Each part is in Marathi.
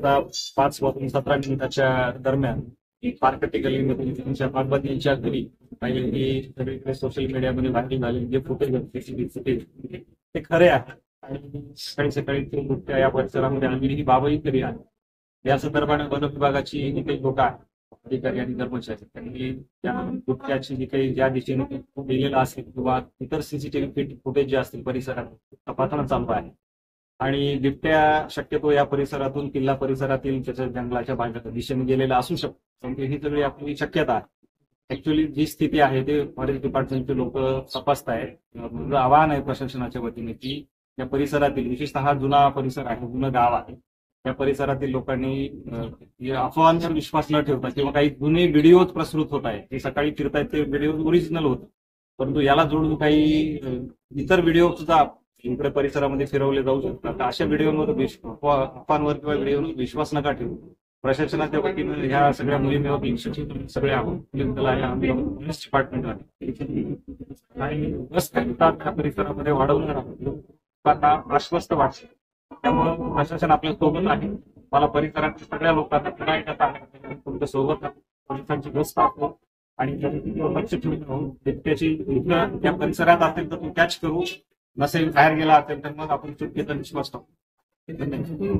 साधारणतः 5 वाजून 17 मिनिटाच्या दरम्यान मार्केट गलीमध्ये त्यांच्या बागबत यांच्या घरी पाहिजे की सगळीकडे सोशल मीडियामध्ये व्हायरल झाले जे फुटेज सीसीटीव्ही फुटेज ते खरे आहेत आणि सकाळी सकाळी ते बिबट्या या परिसरामध्ये आणलेली ही बाबही खरी आहे। या संदर्भाने वन विभागाची जी काही लोक आहेत अधिकारी आणि कर्मचारी त्यांनी त्या बिबट्याची जी काही ज्या दिशेने गेलेला असेल किंवा इतर सीसीटीव्ही फुटेज जे असतील परिसरात तपासणं चालू आहे आणि बिबट्या शक्यतो या परिसरातून किल्ला परिसरातील त्याच्या जंगलाच्या भागाच्या दिशेने गेलेला असू शकतो। ही सगळी आपली शक्यता आहे। ऍक्च्युअली जी स्थिती आहे ते फॉरेस्ट डिपार्टमेंटचे लोक तपासतायत। आवाहन आहे प्रशासनाच्या वतीने की या परिसरातील विशेषतः जुना परिसर आहे, जुनं गाव आहे, या परिसरातील लोकांनी अफवांवर विश्वास न ठेवता किंवा काही जुने व्हिडिओ प्रसृत होत आहेत ते सकाळी फिरतायत ते व्हिडिओ ओरिजिनल होत, परंतु याला जोडून काही इतर व्हिडिओ सुद्धा इकडे परिसरामध्ये फिरवले जाऊ शकतात। अशा व्हिडिओवर अफवांवर किंवा व्हिडिओवर विश्वास नका ठेवू। प्रशासनाच्या वतीनं ह्या सगळ्या मोहिमेवर लक्ष ठेवून सगळे पोलीस डिपार्टमेंट आणि त्या परिसरामध्ये वाढवणार आहोत आश्वस्त वाटतं। त्यामुळे प्रशासन आपल्या सोबत आहे। मला परिसरातील सगळ्या लोकांना पुन्हा एकदा तुमच्या सोबत पोलिसांची गस्त असतो आणि लक्ष ठेवून बिबट्याची त्या परिसरात असेल तर तो कॅच करू, नसेल बाहेर गेला असेल तर मग आपण चुकीचा विश्वास टाकू।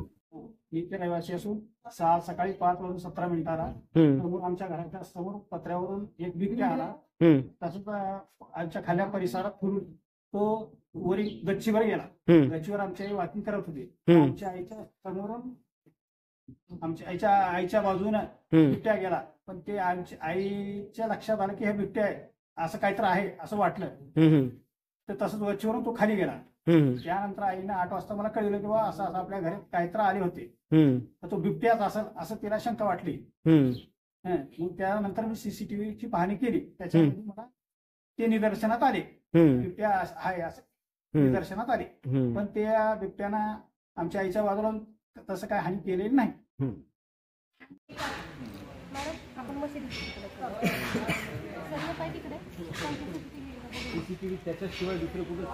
इथे रहिवासी असून सकाळी 5 वाजून 17 मिनिटाला समोर आमच्या घराच्या समोर पत्र्यावरून एक बिबट्या आला। तसंच आमच्या खाल्या परिसरात फिरून तो वरी गच्चीवर गेला। गच्चीवर आमची आई वाकिंग करत होती। आमच्या आईच्या समोरून आमच्या आईच्या बाजूने बिबट्या गेला, पण ते आमच्या आईच्या लक्षात आलं की हे बिबट्या आहे, असं काहीतरी आहे असं वाटलं, तर तसंच गच्चीवरून तो खाली गेला। त्यानंतर आईने 8 वाजता मला कळलं की असं असं आपल्या घरात काहीतरी आले होते, तर तो बिबट्याच असेल असं तिला शंका वाटली। मग त्यानंतर मी सीसीटीव्हीची पाहणी केली, त्याच्यामध्ये मला ते निदर्शनात आले बिबट्या आहे असं निदर्शनात आले, पण त्या बिबट्यानं आमच्या आईच्या बाजूला तसं काय हानी केलेली नाही। सीसीटीव्ही त्याच्याशिवाय दुसरं कुठं